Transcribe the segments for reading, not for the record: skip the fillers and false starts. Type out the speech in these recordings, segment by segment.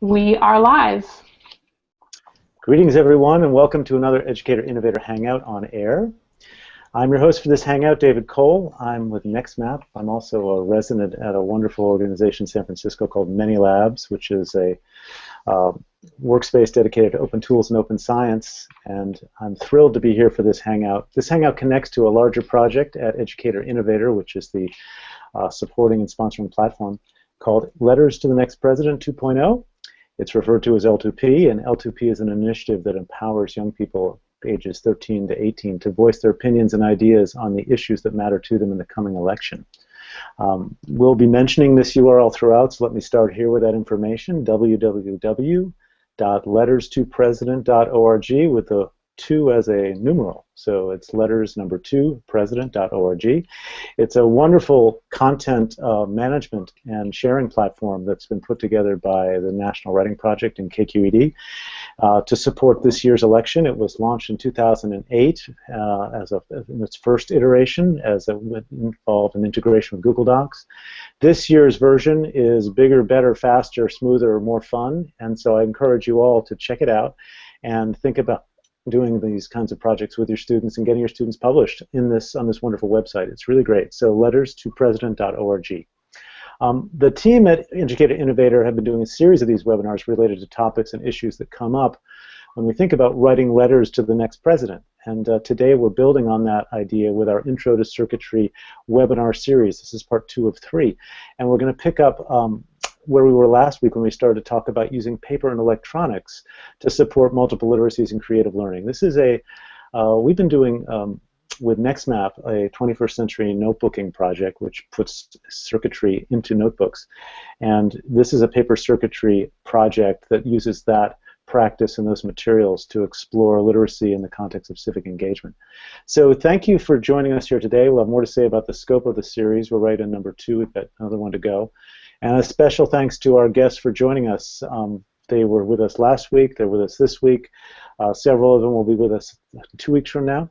We are live. Greetings, everyone, and welcome to another Educator Innovator Hangout on air. I'm your host for this Hangout, David Cole. I'm with NEXMAP. I'm also a resident at a wonderful organization in San Francisco called Many Labs, which is a workspace dedicated to open tools and open science, and I'm thrilled to be here for this Hangout. This Hangout connects to a larger project at Educator Innovator, which is the supporting and sponsoring platform called Letters to the Next President 2.0. It's referred to as L2P, and L2P is an initiative that empowers young people ages 13 to 18 to voice their opinions and ideas on the issues that matter to them in the coming election. We'll be mentioning this URL throughout, so let me start here with that information, www.letters2president.org with the 2 as a numeral. So it's letters number 2, president.org. It's a wonderful content management and sharing platform that's been put together by the National Writing Project and KQED to support this year's election. It was launched in 2008 in its first iteration, as it would involve an integration with Google Docs. This year's version is bigger, better, faster, smoother, more fun, and so I encourage you all to check it out and think about doing these kinds of projects with your students and getting your students published on this wonderful website. It's really great. So letters2president.org. The team at Educator Innovator have been doing a series of these webinars related to topics and issues that come up when we think about writing letters to the next president. And today we're building on that idea with our Intro to Circuitry webinar series. This is part 2 of 3. And we're going to pick up where we were last week when we started to talk about using paper and electronics to support multiple literacies and creative learning. This is we've been doing with NEXMAP a 21st century notebooking project which puts circuitry into notebooks. And this is a paper circuitry project that uses that practice and those materials to explore literacy in the context of civic engagement. So thank you for joining us here today. We'll have more to say about the scope of the series. We're right in number 2. We've got another one to go. And a special thanks to our guests for joining us. They were with us last week. They're with us this week. Several of them will be with us 2 weeks from now.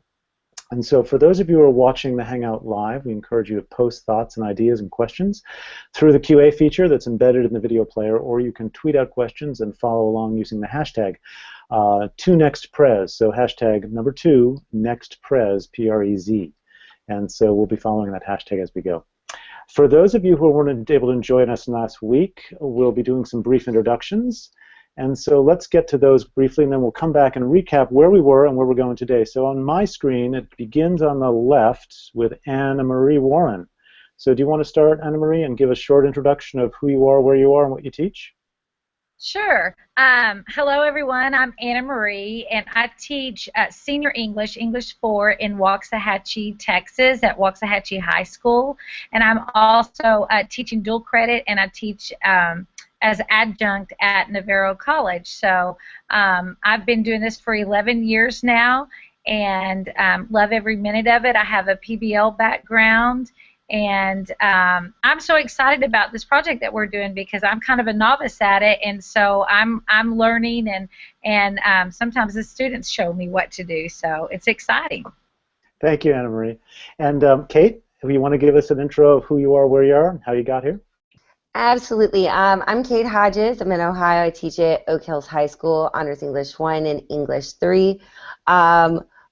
And so for those of you who are watching the Hangout live, we encourage you to post thoughts and ideas and questions through the QA feature that's embedded in the video player, or you can tweet out questions and follow along using the hashtag 2NextPrez. So hashtag number 2, NextPrez, P-R-E-Z. And so we'll be following that hashtag as we go. For those of you who weren't able to join us last week, we'll be doing some brief introductions. And so let's get to those briefly, and then we'll come back and recap where we were and where we're going today. So on my screen, it begins on the left with Anna Marie Warren. So do you want to start, Anna Marie, and give a short introduction of who you are, where you are, and what you teach? Sure. Hello, everyone. I'm Anna Marie, and I teach Senior English, English 4, in Waxahachie, Texas, at Waxahachie High School. And I'm also teaching dual credit, and I teach as adjunct at Navarro College. So I've been doing this for 11 years now, and love every minute of it. I have a PBL background. And I'm so excited about this project that we're doing because I'm kind of a novice at it, and so I'm learning, and sometimes the students show me what to do, so it's exciting. Thank you, Anna Marie. And Kate, if you want to give us an intro of who you are, where you are, and how you got here? Absolutely. I'm Kate Hodges. I'm in Ohio. I teach at Oak Hills High School, Honors English 1 and English 3.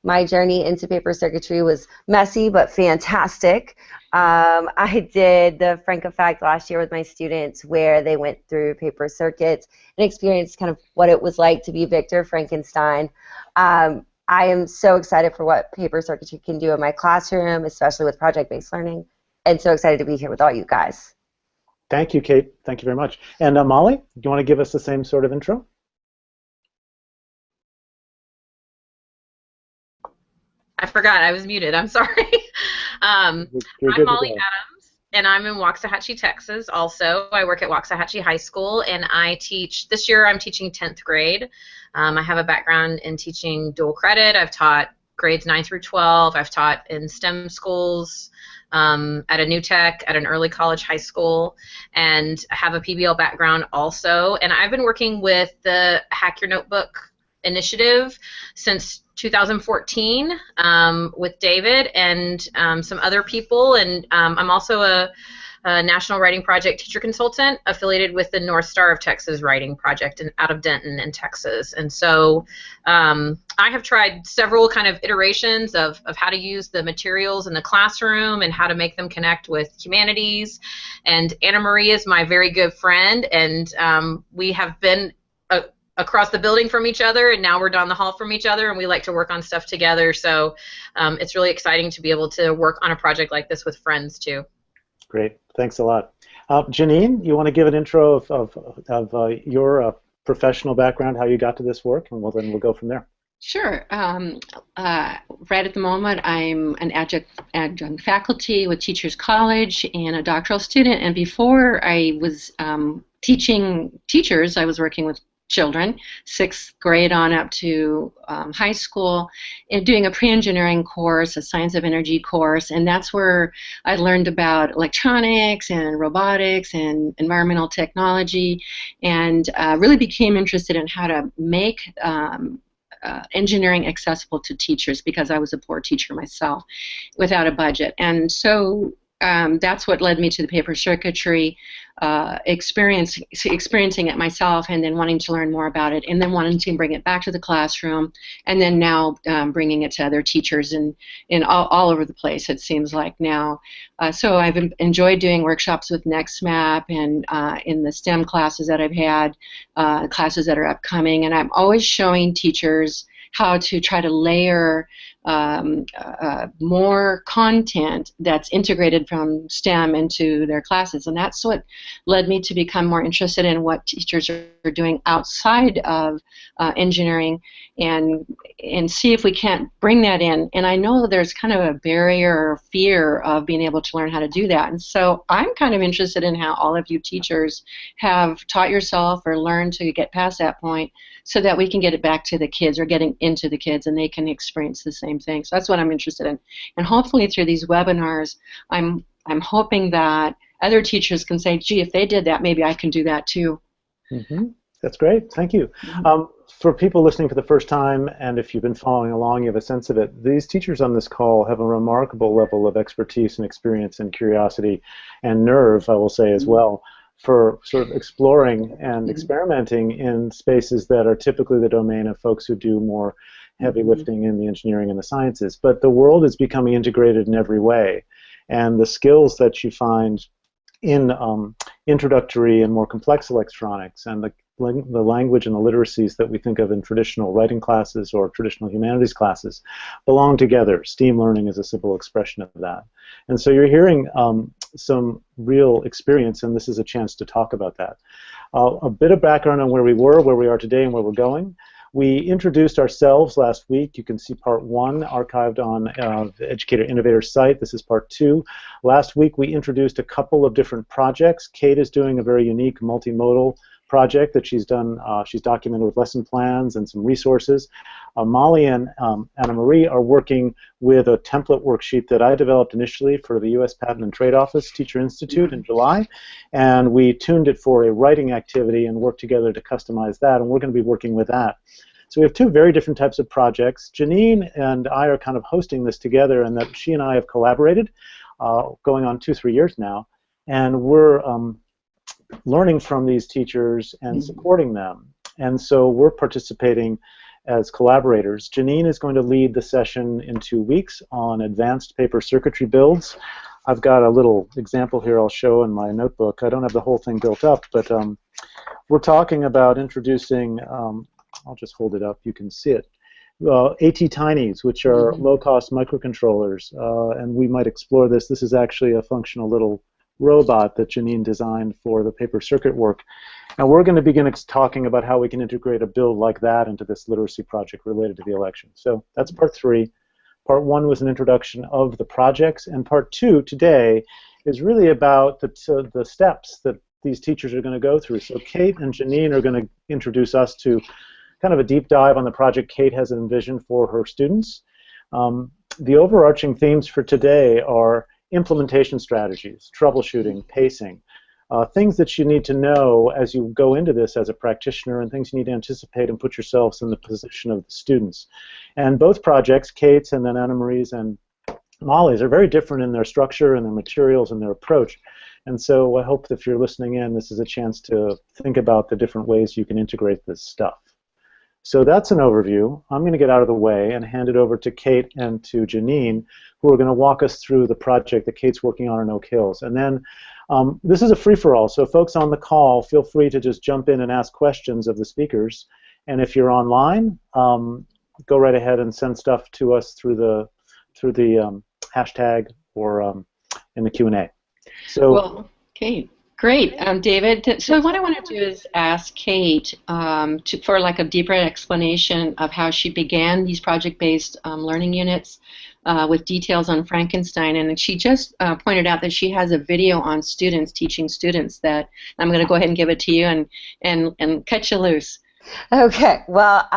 My journey into paper circuitry was messy but fantastic. I did the Franca Fact last year with my students where they went through paper circuits and experienced kind of what it was like to be Victor Frankenstein. I am so excited for what paper circuitry can do in my classroom, especially with project-based learning, and so excited to be here with all you guys. Thank you, Kate. Thank you very much. And Molly, do you want to give us the same sort of intro? I forgot I was muted. I'm sorry. I'm Molly Adams, and I'm in Waxahachie, Texas. Also, I work at Waxahachie High School, and I teach. This year, I'm teaching 10th grade. I have a background in teaching dual credit. I've taught grades 9 through 12. I've taught in STEM schools, at a new tech, at an early college high school, and I have a PBL background also. And I've been working with the Hack Your Notebook initiative since 2014 with David and some other people, and I'm also a a National Writing Project teacher consultant affiliated with the North Star of Texas Writing Project out of Denton in Texas. And so I have tried several kind of iterations of how to use the materials in the classroom and how to make them connect with humanities. And Anna Marie is my very good friend, and we have been across the building from each other, and now we're down the hall from each other, and we like to work on stuff together. So it's really exciting to be able to work on a project like this with friends too. Great, thanks a lot. Jeanine, you want to give an intro of your professional background, how you got to this work, and then we'll go from there. Sure. Right at the moment, I'm an adjunct faculty with Teachers College and a doctoral student. And before I was teaching teachers, I was working with children, 6th grade on up to high school, and doing a pre-engineering course, a science of energy course, and that's where I learned about electronics and robotics and environmental technology, and really became interested in how to make engineering accessible to teachers, because I was a poor teacher myself without a budget. And so that's what led me to the paper circuitry, experiencing it myself, and then wanting to learn more about it, and then wanting to bring it back to the classroom, and then now bringing it to other teachers in all over the place, it seems like now. So I've enjoyed doing workshops with NEXMAP and in the STEM classes that I've had, classes that are upcoming, and I'm always showing teachers how to try to layer more content that's integrated from STEM into their classes, and that's what led me to become more interested in what teachers are doing outside of engineering, and see if we can't bring that in. And I know there's kind of a barrier or fear of being able to learn how to do that, and so I'm kind of interested in how all of you teachers have taught yourself or learned to get past that point, so that we can get it back to the kids, or getting into the kids, and they can experience the same thing. So that's what I'm interested in. And hopefully through these webinars, I'm hoping that other teachers can say, gee, if they did that, maybe I can do that too. Mm-hmm. That's great. Thank you. For people listening for the first time, and if you've been following along, you have a sense of it, these teachers on this call have a remarkable level of expertise and experience and curiosity and nerve, I will say, as well, for sort of exploring and experimenting in spaces that are typically the domain of folks who do more heavy lifting in the engineering and the sciences. But the world is becoming integrated in every way, and the skills that you find in introductory and more complex electronics, and the language and the literacies that we think of in traditional writing classes or traditional humanities classes belong together. STEAM learning is a simple expression of that. And so you're hearing some real experience, and this is a chance to talk about that. A bit of background on where we were, where we are today, and where we're going. We introduced ourselves last week. You can see part 1 archived on the Educator Innovator site. This is part 2. Last week we introduced a couple of different projects. Kate is doing a very unique multimodal project that she's done. She's documented with lesson plans and some resources. Molly and Anna Marie are working with a template worksheet that I developed initially for the U.S. Patent and Trade Office Teacher Institute in July, and we tuned it for a writing activity and worked together to customize that, and we're going to be working with that. So we have 2 very different types of projects. Jeannine and I are kind of hosting this together, and that she and I have collaborated going on 2-3 years now, and we're learning from these teachers and supporting them. And so we're participating as collaborators. Jeannine is going to lead the session in 2 weeks on advanced paper circuitry builds. I've got a little example here I'll show in my notebook. I don't have the whole thing built up, but we're talking about introducing, I'll just hold it up, you can see it, AT-Tinies, which are low-cost microcontrollers, and we might explore this. This is actually a functional little robot that Jeannine designed for the paper circuit work. And we're going to begin talking about how we can integrate a build like that into this literacy project related to the election. So that's part 3. Part 1 was an introduction of the projects, and part 2 today is really about the steps that these teachers are going to go through. So Kate and Jeannine are going to introduce us to kind of a deep dive on the project Kate has envisioned for her students. The overarching themes for today are implementation strategies, troubleshooting, pacing, things that you need to know as you go into this as a practitioner, and things you need to anticipate and put yourselves in the position of the students. And both projects, Kate's and then Anna Marie's and Molly's, are very different in their structure and their materials and their approach. And so I hope that if you're listening in, this is a chance to think about the different ways you can integrate this stuff. So that's an overview. I'm going to get out of the way and hand it over to Kate and to Jeannine, who are going to walk us through the project that Kate's working on in Oak Hills. And then this is a free-for-all, so folks on the call, feel free to just jump in and ask questions of the speakers. And if you're online, go right ahead and send stuff to us through the hashtag or in the Q&A. So, well, Kate, great, David. So what I want to do is ask Kate for like a deeper explanation of how she began these project-based learning units with details on Frankenstein. And she just pointed out that she has a video on students teaching students that I'm going to go ahead and give it to you and cut you loose. Okay. Well,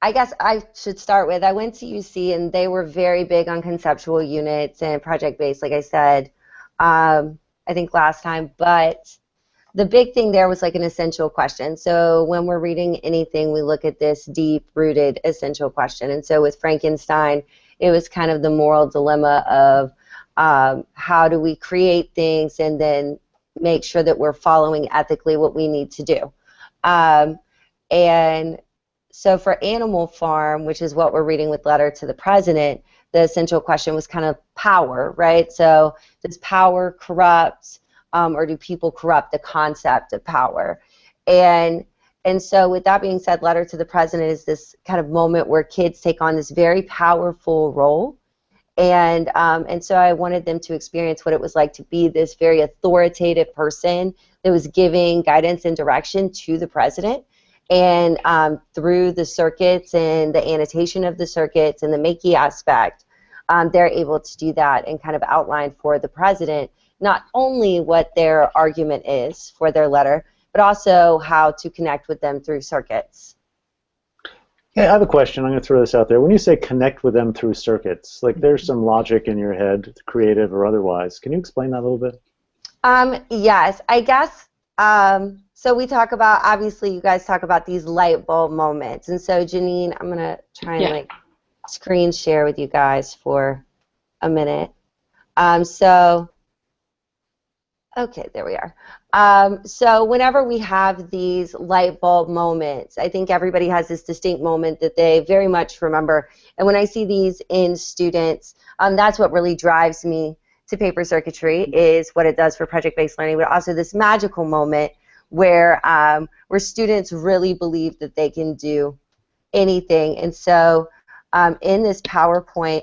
I guess I should start with, I went to UC and they were very big on conceptual units and project-based, like I said, I think last time. But the big thing there was like an essential question. So when we're reading anything, we look at this deep-rooted essential question. And so with Frankenstein, it was kind of the moral dilemma of how do we create things and then make sure that we're following ethically what we need to do. And so for Animal Farm, which is what we're reading with Letter to the President, the essential question was kind of power, right? So does power corrupt, or do people corrupt the concept of power? And so with that being said, Letter to the President is this kind of moment where kids take on this very powerful role. And so I wanted them to experience what it was like to be this very authoritative person that was giving guidance and direction to the president. And through the circuits and the annotation of the circuits and the Makey aspect, they're able to do that and kind of outline for the president not only what their argument is for their letter, but also how to connect with them through circuits. Hey, I have a question. I'm going to throw this out there. When you say connect with them through circuits, like there's some logic in your head, creative or otherwise. Can you explain that a little bit? Yes, I guess. So we talk about, obviously you guys talk about these light bulb moments. And so Jeannine, I'm going to try and like screen share with you guys for a minute. Okay, there we are. So whenever we have these light bulb moments, I think everybody has this distinct moment that they very much remember. And when I see these in students, that's what really drives me to paper circuitry, is what it does for project-based learning, but also this magical moment where students really believe that they can do anything. And so in this PowerPoint,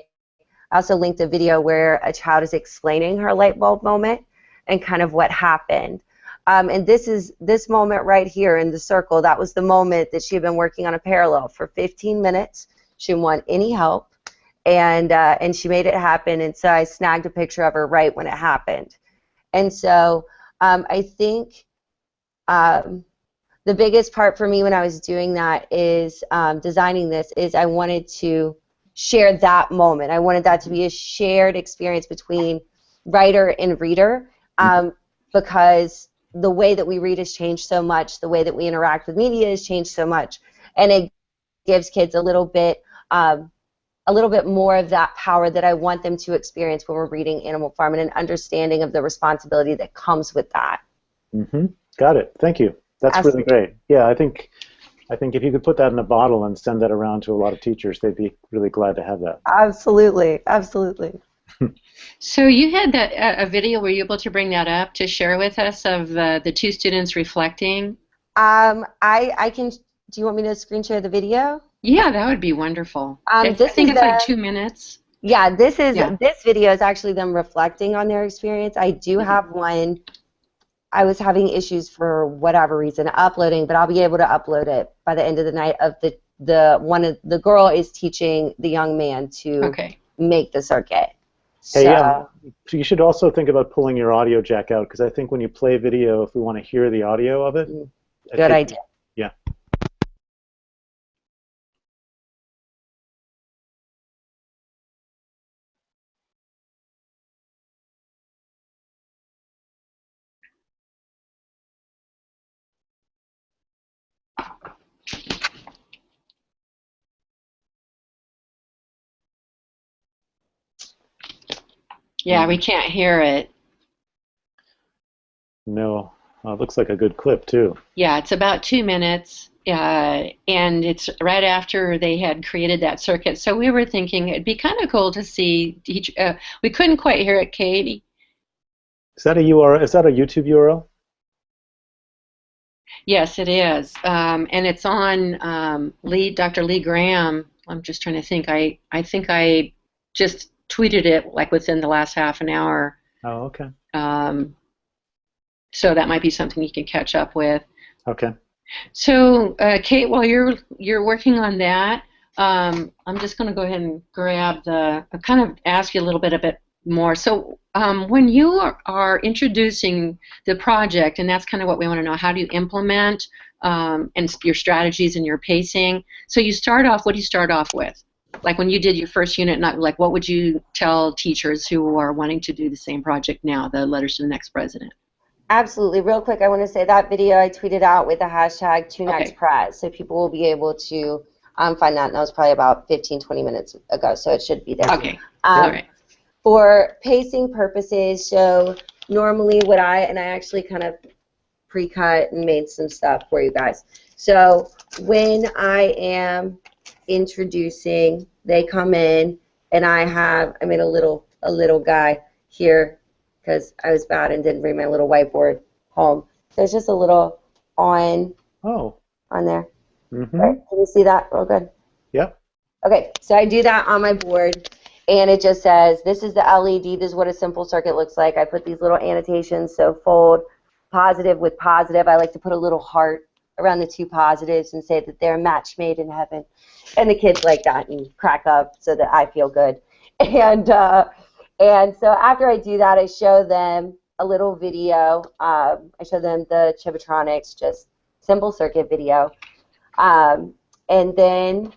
I also linked a video where a child is explaining her light bulb moment and kind of what happened. And this moment right here in the circle, that was the moment that she had been working on a parallel for 15 minutes. She didn't want any help, and she made it happen. And so I snagged a picture of her right when it happened. And so I think the biggest part for me when I was doing that is designing this is I wanted to share that moment. I wanted that to be a shared experience between writer and reader, because the way that we read has changed so much, the way that we interact with media has changed so much, and it gives kids a little bit more of that power that I want them to experience when we're reading Animal Farm, and an understanding of the responsibility that comes with that. Got it. Thank you. That's Absolutely. Really great. Yeah, I think if you could put that in a bottle and send that around to a lot of teachers, they'd be really glad to have that. Absolutely. Absolutely. So you had a video. Were you able to bring that up to share with us of the two students reflecting? I can. Do you want me to screen share the video? Yeah, that would be wonderful. I This think is it's like 2 minutes. Yeah, this video is actually them reflecting on their experience. I do have one. I was having issues for whatever reason uploading, but I'll be able to upload it by the end of the night. Of the girl is teaching the young man to make the circuit. Hey, yeah. So you should also think about pulling your audio jack out, because I think when you play video, if we want to hear the audio of it. Good idea. Yeah. Yeah, we can't hear it. No. It looks like a good clip, too. Yeah, it's about 2 minutes, and it's right after they had created that circuit. So we were thinking it'd be kind of cool to see each. We couldn't quite hear it, Katie. Is that a URL? Is that a YouTube URL? Yes, it is, and it's on Dr. Lee Graham. I'm just trying to think. I think I just tweeted it like within the last half an hour. Oh, okay. So that might be something you can catch up with. Okay. So, Kate, while you're working on that, I'm just going to go ahead and grab kind of ask you a little bit more. So, when you are introducing the project, and that's kind of what we want to know, how do you implement and your strategies and your pacing? So, you start off. What do you start off with? Like when you did your first unit, like what would you tell teachers who are wanting to do the same project now, the Letters to the Next President? Absolutely. Real quick, I want to say that video I tweeted out with the hashtag #ToNextPres, so people will be able to find that. And that was probably about 15, 20 minutes ago, so it should be there. Okay. All right. For pacing purposes, so normally I actually kind of pre-cut and made some stuff for you guys. So when I am introducing, they come in, and I made a little guy here, because I was bad and didn't bring my little whiteboard home. So it's just a little on there. Mm-hmm. Right. Can you see that real good? Yep. Okay, so I do that on my board, and it just says, this is the LED, this is what a simple circuit looks like. I put these little annotations, so fold positive with positive. I like to put a little heart around the two positives and say that they're a match made in heaven. And the kids like that and crack up so that I feel good. And so after I do that, I show them a little video. I show them the Chibitronics, just simple circuit video. And then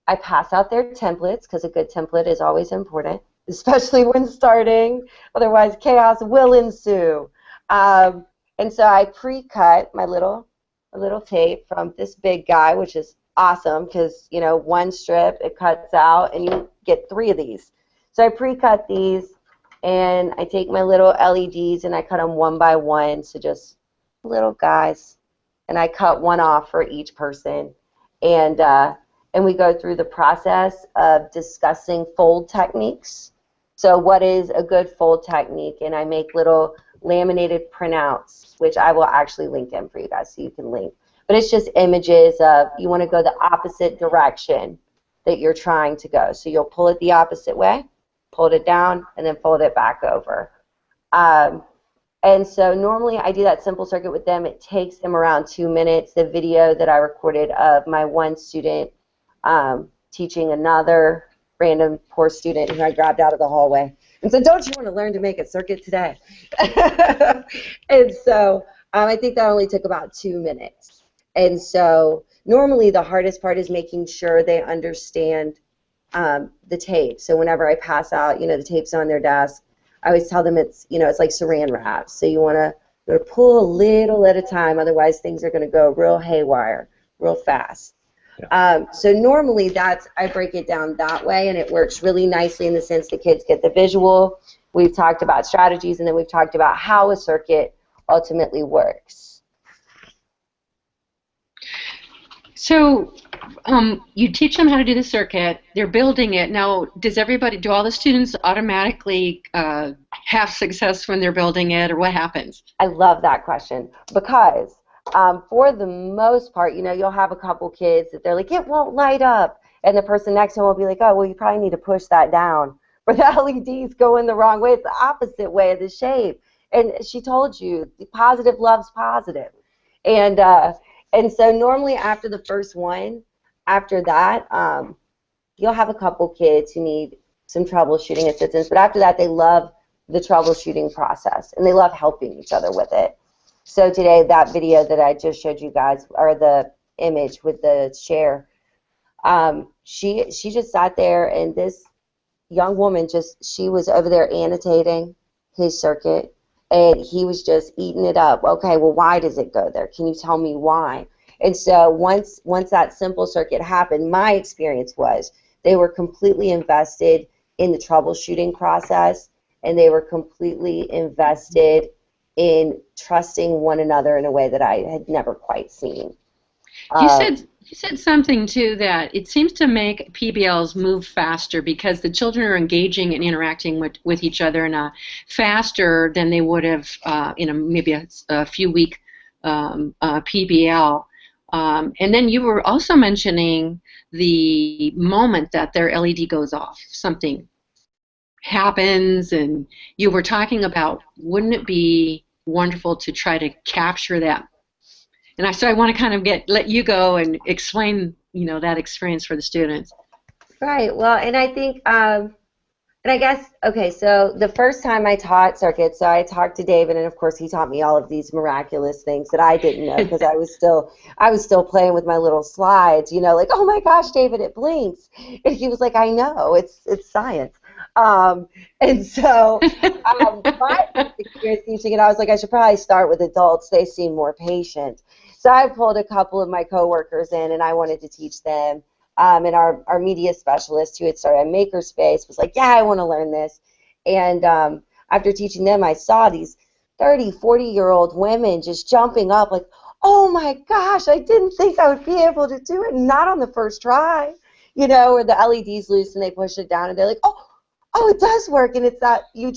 I pass out their templates, because a good template is always important, especially when starting. Otherwise, chaos will ensue. And so I pre-cut my little tape from this big guy, which is awesome, because, you know, one strip, it cuts out, and you get 3 of these. So I pre-cut these, and I take my little LEDs and I cut them one by one, so just little guys, and I cut one off for each person, and we go through the process of discussing fold techniques. So what is a good fold technique? And I make little laminated printouts, which I will actually link in for you guys so you can link. But it's just images of, you want to go the opposite direction that you're trying to go. So you'll pull it the opposite way, pull it down, and then fold it back over. And so normally I do that simple circuit with them. It takes them around 2 minutes. The video that I recorded of my one student teaching another random poor student who I grabbed out of the hallway and said, don't you want to learn to make a circuit today? And so I think that only took about 2 minutes. And so normally the hardest part is making sure they understand the tape. So whenever I pass out, you know, the tape's on their desk, I always tell them it's, you know, it's like saran wrap. So you want to pull a little at a time, otherwise things are going to go real haywire, real fast. Yeah. So normally I break it down that way, and it works really nicely in the sense that kids get the visual. We've talked about strategies, and then we've talked about how a circuit ultimately works. So you teach them how to do the circuit. They're building it. Now, do all the students automatically have success when they're building it, or what happens? I love that question, because for the most part, you know, you'll have a couple kids that they're like, it won't light up. And the person next to them will be like, oh, well, you probably need to push that down. Or the LED's going the wrong way. It's the opposite way of the shape. And she told you, positive loves positive. And so normally after the first one, after that, you'll have a couple kids who need some troubleshooting assistance. But after that, they love the troubleshooting process, and they love helping each other with it. So today, that video that I just showed you guys, or the image with the chair, she just sat there, and this young woman she was over there annotating his circuit, and he was just eating it up. Okay, well, why does it go there? Can you tell me why? And so once that simple circuit happened, my experience was they were completely invested in the troubleshooting process, and they were completely invested in trusting one another in a way that I had never quite seen. You said something too, that it seems to make PBLs move faster because the children are engaging and interacting with each other faster than they would have in maybe a few week PBL. And then you were also mentioning the moment that their LED goes off, something happens, and you were talking about, wouldn't it be wonderful to try to capture that? And so I want to kind of let you go and explain, that experience for the students. Right. Well, and I think, and I guess, okay, so the first time I taught circuits, so I talked to David, and of course he taught me all of these miraculous things that I didn't know, because I was still playing with my little slides, like, oh my gosh, David, it blinks. And he was like, I know, it's science. And so my experience teaching it, I was like, I should probably start with adults. They seem more patient. So I pulled a couple of my coworkers in, and I wanted to teach them. And our media specialist, who had started a makerspace, was like, yeah, I want to learn this. And after teaching them, I saw these 30, 40-year-old women just jumping up like, oh my gosh, I didn't think I would be able to do it, not on the first try. Where the LED's loose and they push it down, and they're like, oh, it does work. And it's that you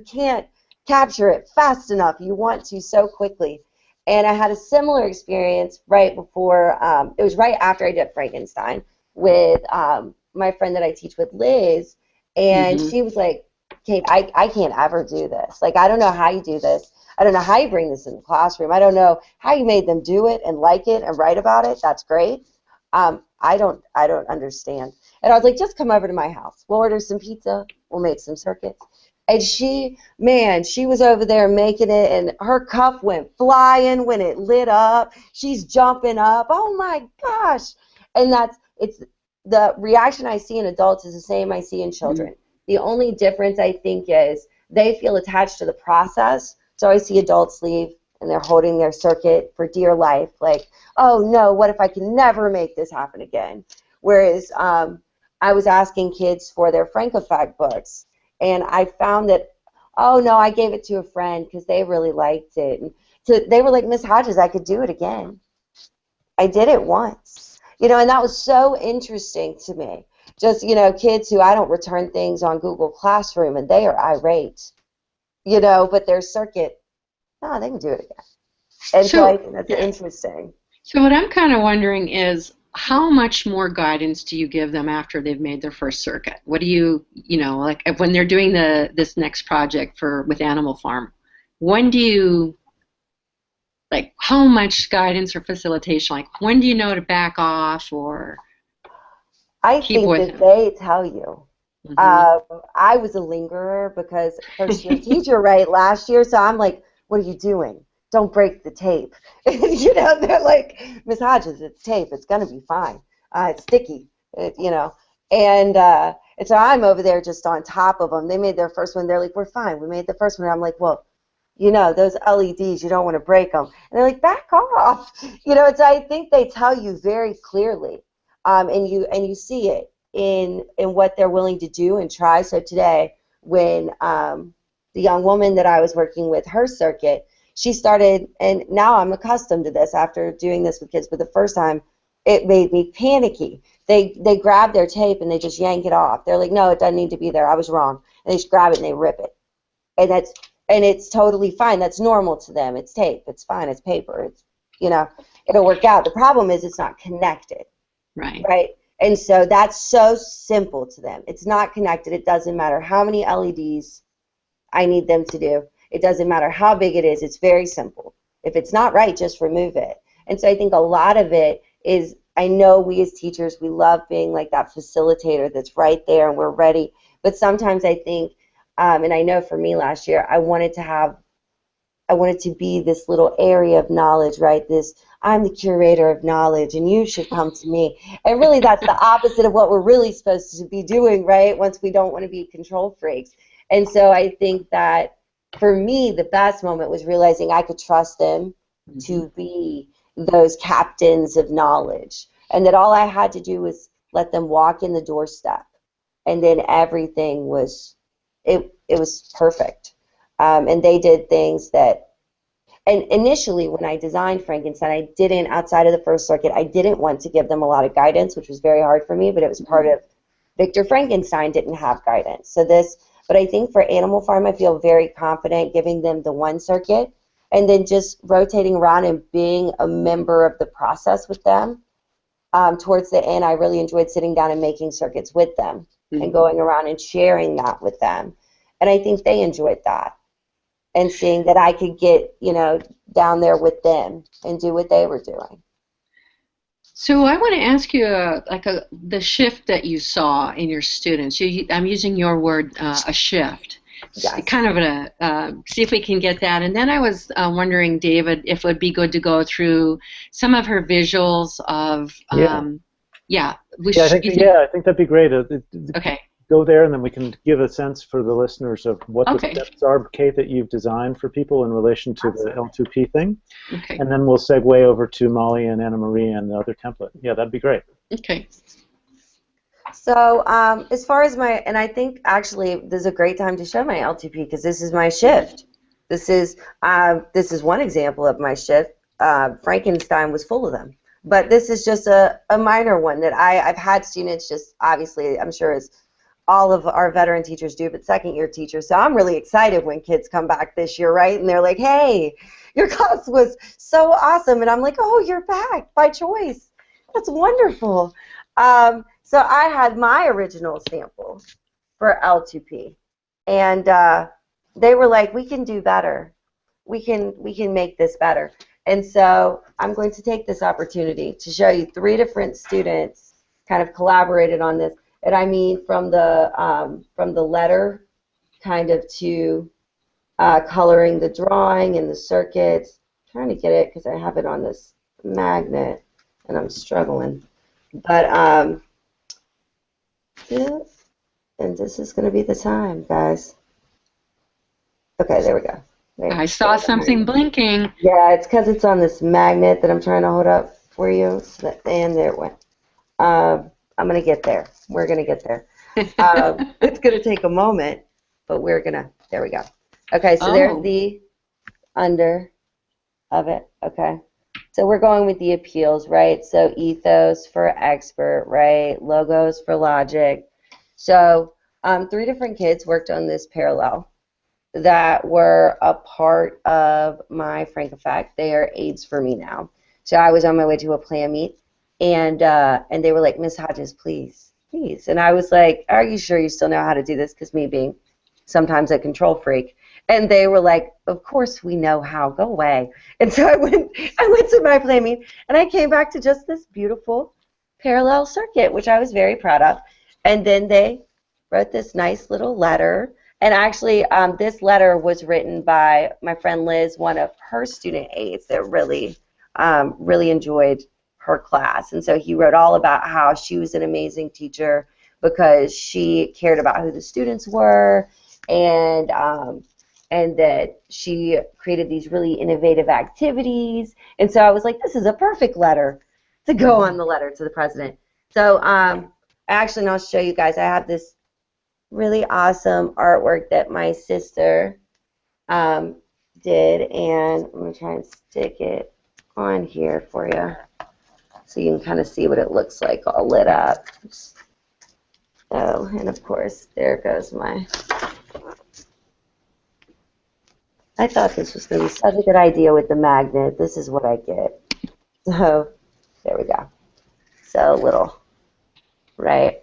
can't capture it fast enough. You want to so quickly. And I had a similar experience right before, it was right after I did Frankenstein with my friend that I teach with, Liz, and she was like, Kate, I can't ever do this. Like, I don't know how you do this. I don't know how you bring this in the classroom. I don't know how you made them do it and like it and write about it. That's great. I don't understand. And I was like, just come over to my house. We'll order some pizza. We'll make some circuits. And she was over there making it, and her cup went flying when it lit up. She's jumping up. Oh my gosh. And it's the reaction I see in adults is the same I see in children. The only difference, I think, is they feel attached to the process. So I see adults leave, and they're holding their circuit for dear life, like, oh no, what if I can never make this happen again? Whereas I was asking kids for their Frank-Effect books, and I found that, oh no, I gave it to a friend because they really liked it. And so they were like, Miss Hodges, I could do it again. I did it once. And that was so interesting to me. Just, kids who I don't return things on Google Classroom, and they are irate, but their circuit, no, they can do it again. And so I think that's interesting. So what I'm kind of wondering is, how much more guidance do you give them after they've made their first circuit? What do you, like when they're doing this next project with Animal Farm, when do you, like, how much guidance or facilitation? Like, when do you know to back off or I keep think with that him? they tell you. I was a lingerer because first year teacher, right, last year, so I'm like, what are you doing? Don't break the tape. They're like, Miss Hodges, it's tape. It's going to be fine. It's sticky, And so I'm over there just on top of them. They made their first one. They're like, we're fine. We made the first one. I'm like, well, those LEDs, you don't want to break them. And they're like, back off. So I think they tell you very clearly, and you see it in what they're willing to do and try. So today, when the young woman that I was working with, her circuit, she started, and now I'm accustomed to this after doing this with kids, but the first time it made me panicky. They grab their tape and they just yank it off. They're like, no, it doesn't need to be there. I was wrong. And they just grab it and they rip it. And it's totally fine. That's normal to them. It's tape. It's fine. It's paper. It's, it'll work out. The problem is it's not connected. Right? And so that's so simple to them. It's not connected. It doesn't matter how many LEDs I need them to do. It doesn't matter how big it is. It's very simple. If it's not right, just remove it. And so I think a lot of it is, I know we as teachers, we love being like that facilitator that's right there and we're ready. But sometimes I think, and I know for me last year, I wanted to be this little area of knowledge, right? I'm the curator of knowledge and you should come to me. And really that's the opposite of what we're really supposed to be doing, right? Once we don't want to be control freaks. And so I think that for me, the best moment was realizing I could trust them to be those captains of knowledge, and that all I had to do was let them walk in the doorstep, and then everything was it was perfect. And they did things that, and initially when I designed Frankenstein, I didn't, outside of the first circuit, I didn't want to give them a lot of guidance, which was very hard for me, but it was part of, Victor Frankenstein didn't have guidance. So this, but I think for Animal Farm, I feel very confident giving them the one circuit and then just rotating around and being a member of the process with them. Towards the end, I really enjoyed sitting down and making circuits with them and going around and sharing that with them. And I think they enjoyed that. And seeing that I could get, you know, down there with them and do what they were doing. So I want to ask you, the shift that you saw in your students. I'm using your word, a shift. Yes. Kind of see if we can get that. And then I was wondering, David, if it would be good to go through some of her visuals of, I think that'd be great. Okay. Go there, and then we can give a sense for the listeners of what the steps are, Kate, that you've designed for people in relation to the L2P thing. Okay. And then we'll segue over to Molly and Anna Marie and the other template. Yeah, that'd be great. Okay. So as far as and I think actually this is a great time to show my L2P because this is my shift. This is one example of my shift. Frankenstein was full of them. But this is just a minor one that I've had students just, obviously, I'm sure as all of our veteran teachers do, but second-year teachers. So I'm really excited when kids come back this year, right? And they're like, hey, your class was so awesome. And I'm like, oh, you're back by choice. That's wonderful. So I had my original sample for L2P. And they were like, we can do better. We can make this better. And so I'm going to take this opportunity to show you 3 different students kind of collaborated on this. And I mean from the letter kind of to coloring the drawing and the circuits. I'm trying to get it because I have it on this magnet and I'm struggling. But and this is going to be the time, guys. Okay, there we go. I saw something blinking. Yeah, it's because it's on this magnet that I'm trying to hold up for you. And there it went. I'm going to get there. We're going to get there. It's going to take a moment, but we're going to, there we go. Okay, so there's the under of it, okay? So we're going with the appeals, right? So ethos for expert, right? Logos for logic. So 3 different kids worked on this parallel that were a part of my Frank Effect. They are aides for me now. So I was on my way to a plan meet, and they were like, Miss Hodges, please, please. And I was like, are you sure you still know how to do this? Because me being sometimes a control freak. And they were like, of course we know how, go away. And so I went to my plan meet, and I came back to just this beautiful parallel circuit, which I was very proud of. And then they wrote this nice little letter. And actually, this letter was written by my friend Liz, one of her student aides that really enjoyed her class. And so he wrote all about how she was an amazing teacher because she cared about who the students were, and that she created these really innovative activities. And so I was like, this is a perfect letter to go on the letter to the president. So actually, and I'll show you guys, I have this really awesome artwork that my sister did, and I'm going to try and stick it on here for you so you can kind of see what it looks like all lit up. Oh, and of course, there goes my... I thought this was going to be such a good idea with the magnet. This is what I get. So there we go. So little, right?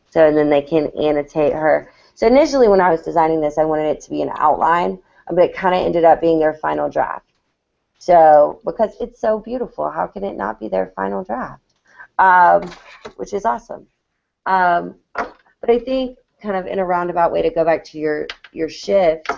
So and then they can annotate her. So initially when I was designing this, I wanted it to be an outline, but it kind of ended up being their final draft. So because it's so beautiful, how can it not be their final draft? Which is awesome. But I think kind of in a roundabout way to go back to your shift,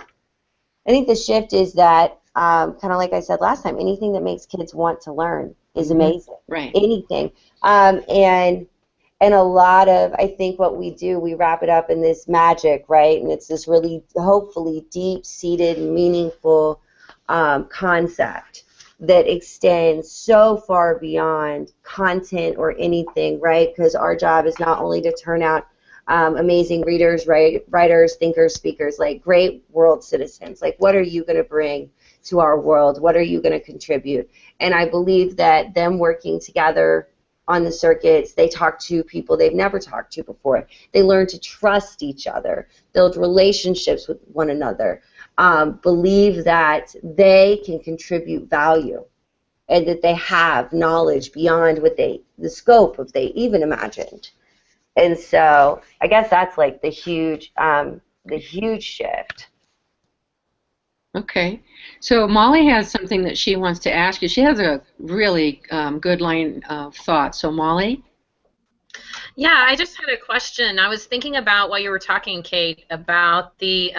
I think the shift is that, kind of like I said last time, anything that makes kids want to learn is amazing. Right. Anything. And a lot of, I think what we do, we wrap it up in this magic, right? And it's this really, hopefully, deep-seated, meaningful concept that extends so far beyond content or anything, right? Because our job is not only to turn out amazing readers, writers, thinkers, speakers, like great world citizens. Like, what are you going to bring to our world? What are you going to contribute? And I believe that them working together on the circuits, they talk to people they've never talked to before. They learn to trust each other, build relationships with one another, believe that they can contribute value, and that they have knowledge beyond what the scope of they even imagined. And so I guess that's like the huge shift. Okay. So Molly has something that she wants to ask you. She has a really good line of thought. So Molly? Yeah, I just had a question. I was thinking about, while you were talking, Kate, about the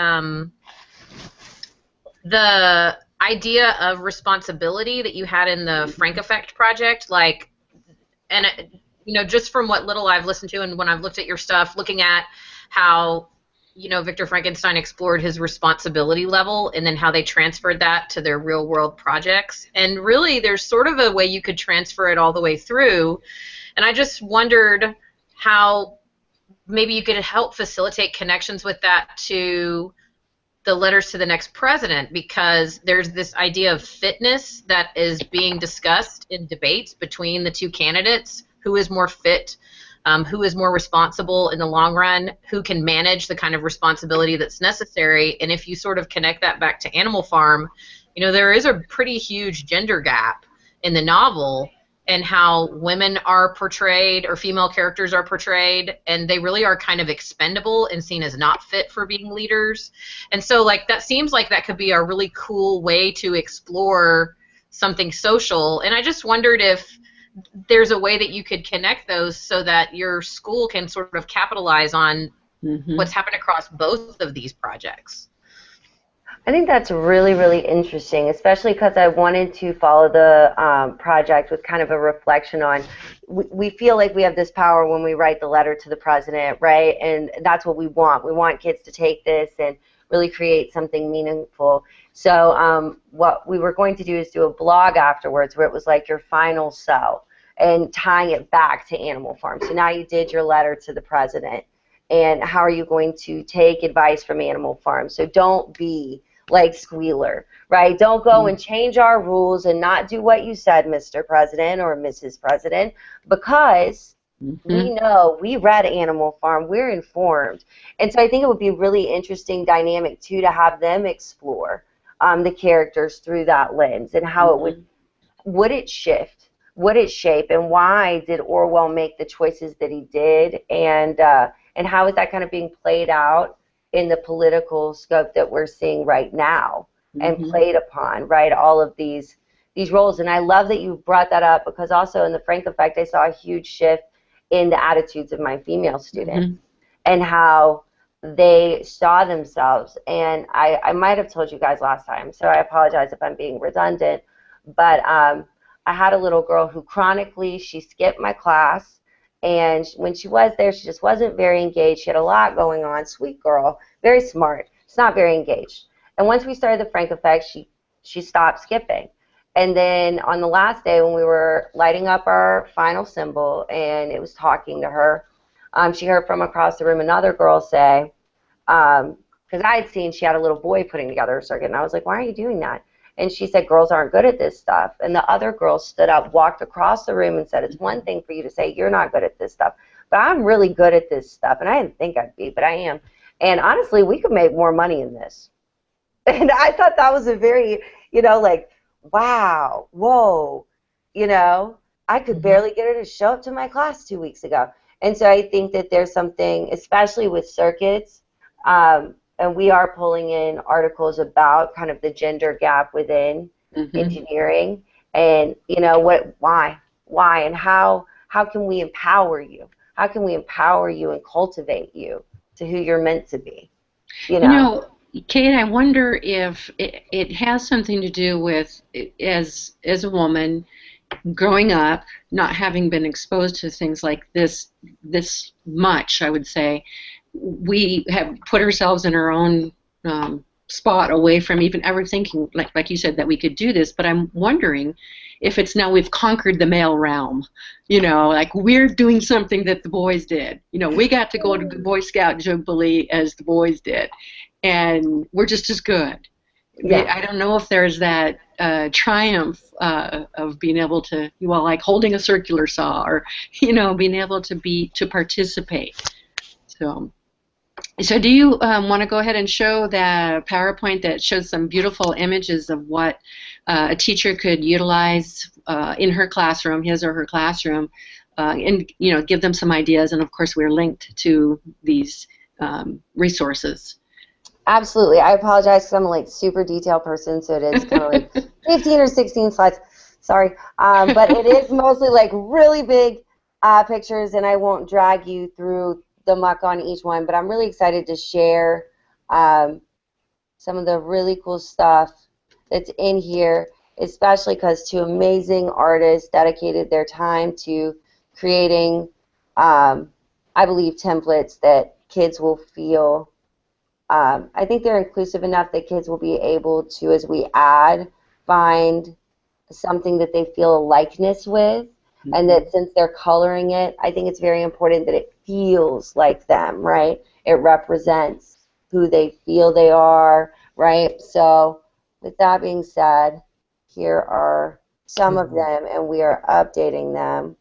idea of responsibility that you had in the Frank Effect project. Like, and you know, just from what little I've listened to and when I've looked at your stuff, looking at how, you know, Victor Frankenstein explored his responsibility level and then how they transferred that to their real world projects. And really there's sort of a way you could transfer it all the way through. And I just wondered how maybe you could help facilitate connections with that to the letters to the next president, because there's this idea of fitness that is being discussed in debates between the two candidates. Who is more fit? Who is more responsible in the long run, who can manage the kind of responsibility that's necessary. And if you sort of connect that back to Animal Farm, you know, there is a pretty huge gender gap in the novel and how women are portrayed, or female characters are portrayed, and they really are kind of expendable and seen as not fit for being leaders. And so, like, that seems like that could be a really cool way to explore something social. And I just wondered if there's a way that you could connect those so that your school can sort of capitalize on what's happened across both of these projects. I think that's really, really interesting, especially because I wanted to follow the project with kind of a reflection on, we feel like we have this power when we write the letter to the president, right? And that's what we want. We want kids to take this and really create something meaningful. So what we were going to do is do a blog afterwards where it was like your final sell and tying it back to Animal Farm. So now you did your letter to the president, and how are you going to take advice from Animal Farm? So don't be like Squealer, right? Don't go and change our rules and not do what you said, Mr. President or Mrs. President, because we know, we read Animal Farm, we're informed. And so I think it would be a really interesting dynamic, too, to have them explore the characters through that lens, and how it would it shift, would it shape, and why did Orwell make the choices that he did, and how is that kind of being played out in the political scope that we're seeing right now and played upon, right, all of these roles. And I love that you brought that up, because also in the Frank Effect I saw a huge shift in the attitudes of my female students and how they saw themselves. And I might have told you guys last time, so I apologize if I'm being redundant, but I had a little girl who chronically, she skipped my class, and when she was there, she just wasn't very engaged. She had a lot going on, sweet girl, very smart, just not very engaged. And once we started the Frank Effect, she stopped skipping. And then on the last day when we were lighting up our final symbol and it was talking to her, she heard from across the room another girl say, because I had seen she had a little boy putting together a circuit, and I was like, why are you doing that? And she said, girls aren't good at this stuff. And the other girl stood up, walked across the room and said, it's one thing for you to say you're not good at this stuff, but I'm really good at this stuff. And I didn't think I'd be, but I am. And honestly, we could make more money in this. And I thought that was a very, like, wow, whoa, I could barely get her to show up to my class 2 weeks ago. And so I think that there's something, especially with circuits, and we are pulling in articles about kind of the gender gap within engineering, and why, and how can we empower you? How can we empower you and cultivate you to who you're meant to be? Kate, I wonder if it has something to do with, as a woman, growing up, not having been exposed to things like this much, I would say, we have put ourselves in our own spot away from even ever thinking, like you said, that we could do this, but I'm wondering if it's now we've conquered the male realm, like we're doing something that the boys did. We got to go to the Boy Scout Jubilee as the boys did, and we're just as good. Yeah. I don't know if there's that triumph of being able to, like holding a circular saw, or being able to participate. So do you want to go ahead and show the PowerPoint that shows some beautiful images of what a teacher could utilize in her classroom, his or her classroom, and give them some ideas? And of course, we're linked to these resources. Absolutely. I apologize because I'm a super detailed person, so it is kind of like 15 or 16 slides. Sorry, but it is mostly really big pictures, and I won't drag you through the muck on each one, but I'm really excited to share some of the really cool stuff that's in here, especially because two amazing artists dedicated their time to creating, I believe, templates that kids will feel, I think they're inclusive enough that kids will be able to, as we add, find something that they feel a likeness with. And that since they're coloring it, I think it's very important that it feels like them, right? It represents who they feel they are, right? So with that being said, here are some of them, and we are updating them.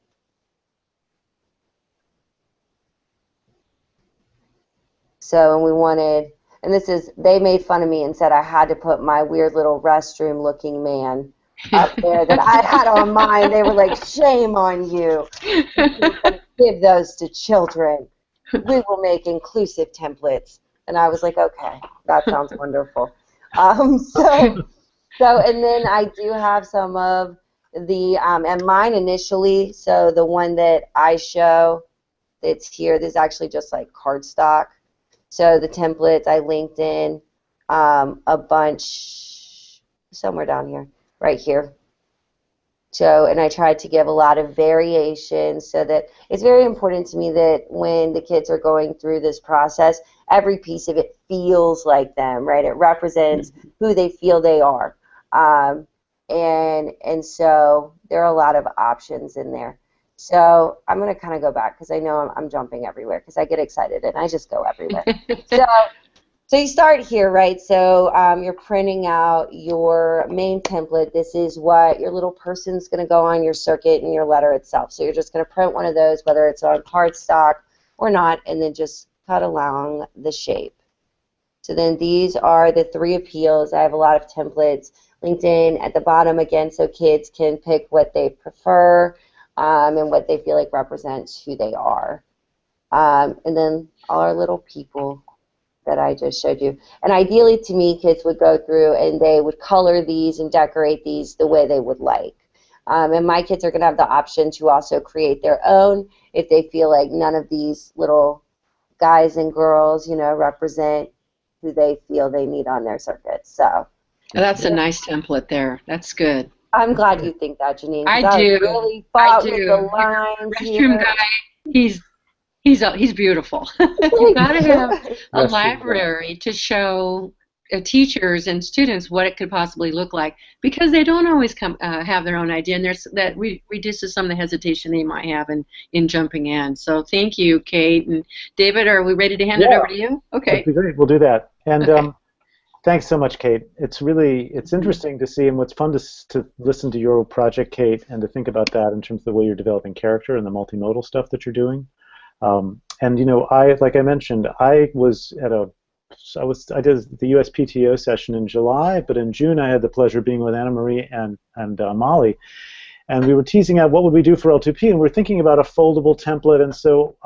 So, and we wanted, and this is, they made fun of me and said I had to put my weird little restroom looking man up there that I had on mine. They were like, shame on you. Give those to children. We will make inclusive templates. And I was like, okay, that sounds wonderful. So, and then I do have some of the, and mine initially, so the one that I show that's here, this is actually just like cardstock. So the templates I linked in a bunch somewhere down here. Right here. So, and I tried to give a lot of variation so that it's very important to me that when the kids are going through this process, every piece of it feels like them, right? It represents who they feel they are. And so there are a lot of options in there. So I'm going to kind of go back because I know I'm jumping everywhere because I get excited and I just go everywhere. So you start here, right? So you're printing out your main template. This is what your little person's going to go on your circuit and your letter itself. So you're just going to print one of those, whether it's on cardstock or not, and then just cut along the shape. So then these are the 3 appeals. I have a lot of templates linked in at the bottom again so kids can pick what they prefer and what they feel like represents who they are. And then all our little people that I just showed you. And ideally, to me, kids would go through and they would color these and decorate these the way they would like. And my kids are going to have the option to also create their own if they feel like none of these little guys and girls, represent who they feel they need on their circuit. So that's a nice template there. That's good. I'm glad you think that, Jeanine. I do. Really fought with the lines restroom here. Guy, he's beautiful. You've got to have a library to show teachers and students what it could possibly look like, because they don't always have their own idea, and that reduces some of the hesitation they might have in jumping in. So thank you, Kate. And David, are we ready to hand it over to you? Okay. That'd be great. We'll do that. And thanks so much, Kate. It's interesting to see, and what's fun to listen to your project, Kate, and to think about that in terms of the way you're developing character and the multimodal stuff that you're doing. And like I mentioned, I did the USPTO session in July, but in June I had the pleasure of being with Anna Marie and Molly, and we were teasing out what would we do for L2P, and we were thinking about a foldable template, and so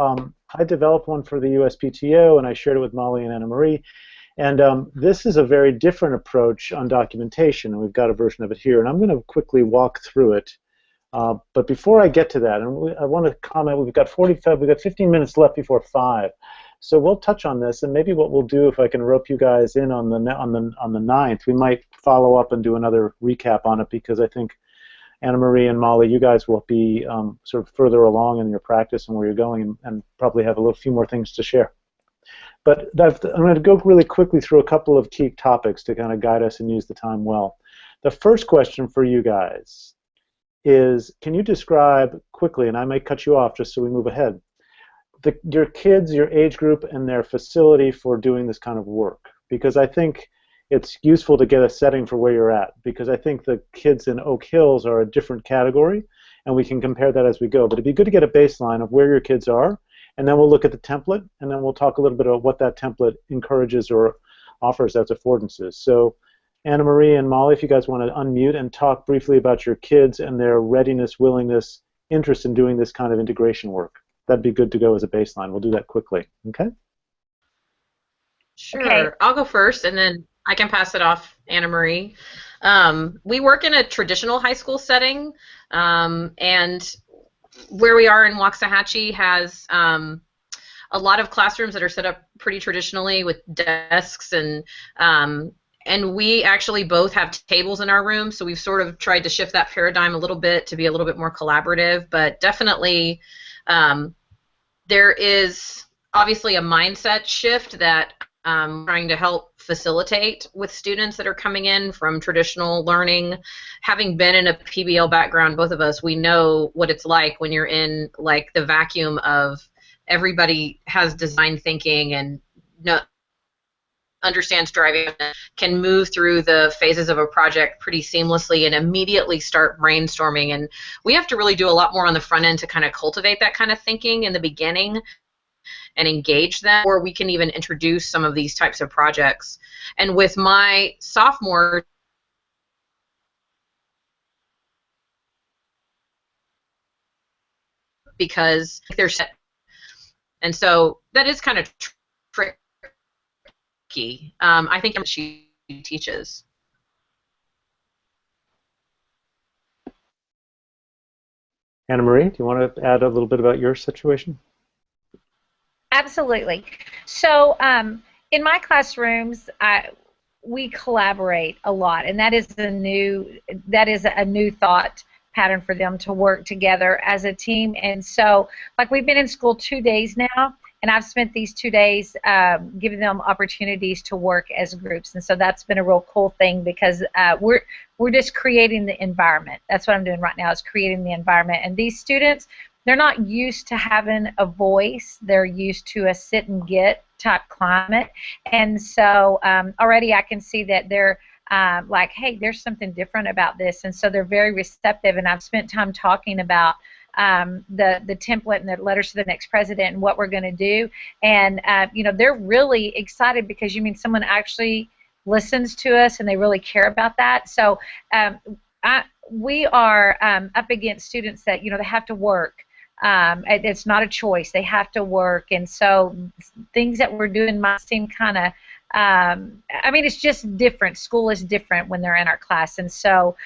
I developed one for the USPTO, and I shared it with Molly and Anna Marie, and this is a very different approach on documentation, and we've got a version of it here, and I'm going to quickly walk through it. But before I get to that, and I want to comment, we've got 15 minutes left before 5. So we'll touch on this, and maybe what we'll do, if I can rope you guys in on the 9th, we might follow up and do another recap on it, because I think Anna Marie and Molly, you guys will be sort of further along in your practice and where you're going, and probably have a few more things to share. But I'm going to go really quickly through a couple of key topics to kind of guide us and use the time well. The first question for you guys is, can you describe quickly, and I may cut you off just so we move ahead, your kids, your age group, and their facility for doing this kind of work? Because I think it's useful to get a setting for where you're at, because I think the kids in Oak Hills are a different category, and we can compare that as we go. But it'd be good to get a baseline of where your kids are, and then we'll look at the template, and then we'll talk a little bit about what that template encourages or offers as affordances. So Anna Marie and Molly, if you guys want to unmute and talk briefly about your kids and their readiness, willingness, interest in doing this kind of integration work. That'd be good to go as a baseline. We'll do that quickly. Okay? Sure. Okay. I'll go first, and then I can pass it off, Anna Marie. We work in a traditional high school setting, and where we are in Waxahachie has a lot of classrooms that are set up pretty traditionally with desks, and we actually both have tables in our room, so we've sort of tried to shift that paradigm a little bit to be a little bit more collaborative, but definitely there is obviously a mindset shift that trying to help facilitate with students that are coming in from traditional learning. Having been in a PBL background, both of us, we know what it's like when you're in like the vacuum of everybody has design thinking and understands driving, can move through the phases of a project pretty seamlessly and immediately start brainstorming. And we have to really do a lot more on the front end to kind of cultivate that kind of thinking in the beginning and engage them, or we can even introduce some of these types of projects. And with my sophomore, because they're set, and so that is kind of tricky. I think she teaches. Anna Marie, do you want to add a little bit about your situation? Absolutely. So in my classrooms, we collaborate a lot, and that is a new thought pattern for them to work together as a team. And so, like, we've been in school 2 days now, and I've spent these 2 days giving them opportunities to work as groups, and so that's been a real cool thing because we're just creating the environment. That's what I'm doing right now, is creating the environment. And these students, they're not used to having a voice. They're used to a sit and get type climate. And so already I can see that they're like, hey, there's something different about this. And so they're very receptive. And I've spent time talking about the template and the letters to the next president and what we're going to do. And, you know, they're really excited because, you mean, someone actually listens to us and they really care about that. So we are up against students that, you know, they have to work. It's not a choice. They have to work, and so things that we're doing might seem kind of, I mean, it's just different. School is different when they're in our class, and so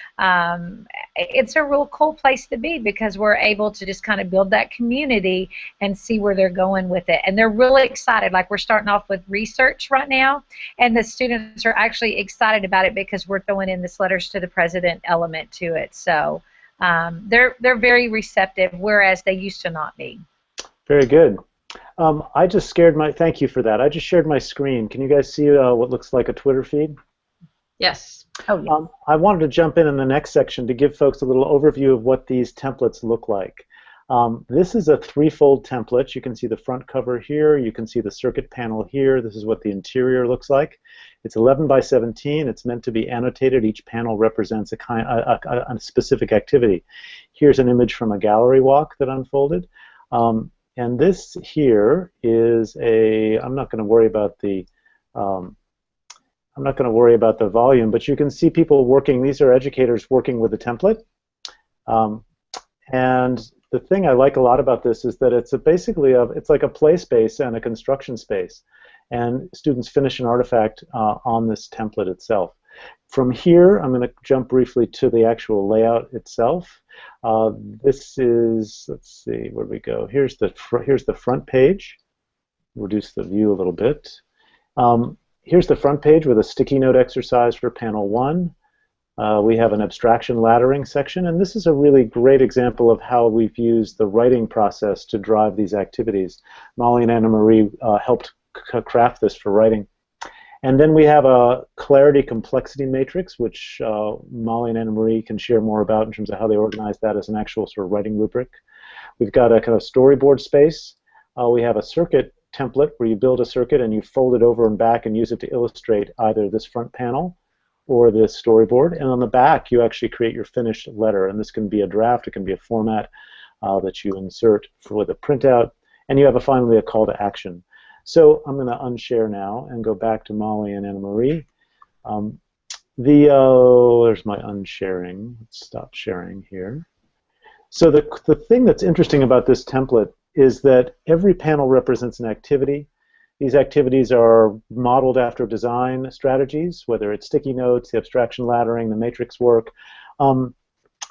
it's a real cool place to be because we're able to just kind of build that community and see where they're going with it. And they're really excited. Like, we're starting off with research right now, and the students are actually excited about it because we're throwing in this letters to the president element to it. So they're very receptive, whereas they used to not be. Very good. I just thank you for that. I just shared my screen. Can you guys see what looks like a Twitter feed? Yes. Oh, yeah. I wanted to jump in the next section to give folks a little overview of what these templates look like. This is a threefold template. You can see the front cover here. You can see the circuit panel here. This is what the interior looks like. It's 11 by 17. It's meant to be annotated. Each panel represents a specific activity. Here's an image from a gallery walk that unfolded. And this here is I'm not going to worry about the volume, but you can see people working. These are educators working with a template. And the thing I like a lot about this is that it's it's like a play space and a construction space. And students finish an artifact on this template itself. From here, I'm going to jump briefly to the actual layout itself. This is, let's see, where do we go? Here's the front page. Reduce the view a little bit. Here's the front page with a sticky note exercise for panel 1. We have an abstraction laddering section, and this is a really great example of how we've used the writing process to drive these activities. Molly and Anna Marie helped craft this for writing. And then we have a clarity complexity matrix, which Molly and Anna Marie can share more about in terms of how they organize that as an actual sort of writing rubric. We've got a kind of storyboard space. We have a circuit template where you build a circuit and you fold it over and back and use it to illustrate either this front panel or this storyboard. And on the back, you actually create your finished letter. And this can be a draft. It can be a format that you insert with a printout. And you have finally a call to action. So I'm going to unshare now and go back to Molly and Anna Marie. There's my unsharing. Let's stop sharing here. So the thing that's interesting about this template is that every panel represents an activity. These activities are modeled after design strategies, whether it's sticky notes, the abstraction laddering, the matrix work.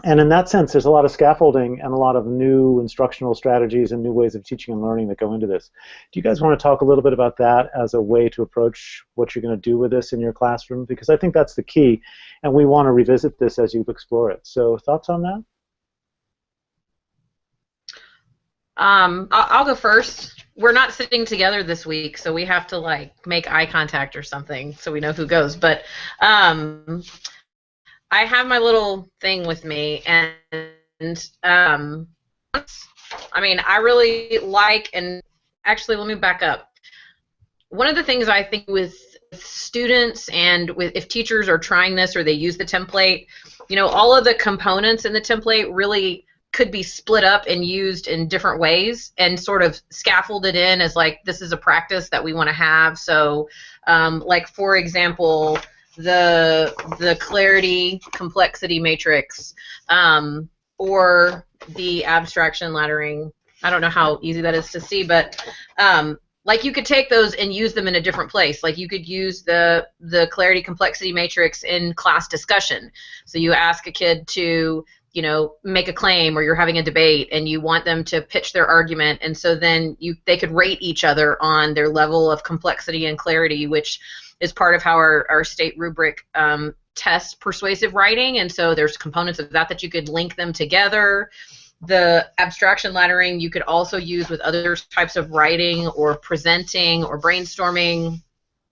And in that sense, there's a lot of scaffolding and a lot of new instructional strategies and new ways of teaching and learning that go into this. Do you guys want to talk a little bit about that as a way to approach what you're going to do with this in your classroom? Because I think that's the key, and we want to revisit this as you explore it. So thoughts on that? I'll go first. We're not sitting together this week, so we have to like make eye contact or something so we know who goes. But I have my little thing with me, and I mean, I really like, and actually, let me back up. One of the things I think with students and if teachers are trying this or they use the template, you know, all of the components in the template really could be split up and used in different ways and sort of scaffolded in as like, this is a practice that we want to have. So, like, for example, the clarity complexity matrix, or the abstraction laddering. I don't know how easy that is to see, but like, you could take those and use them in a different place. Like, you could use the clarity complexity matrix in class discussion. So you ask a kid to, you know, make a claim, or you're having a debate and you want them to pitch their argument, and so then they could rate each other on their level of complexity and clarity, which is part of how our state rubric tests persuasive writing. And so there's components of that you could link them together. The abstraction laddering you could also use with other types of writing or presenting or brainstorming,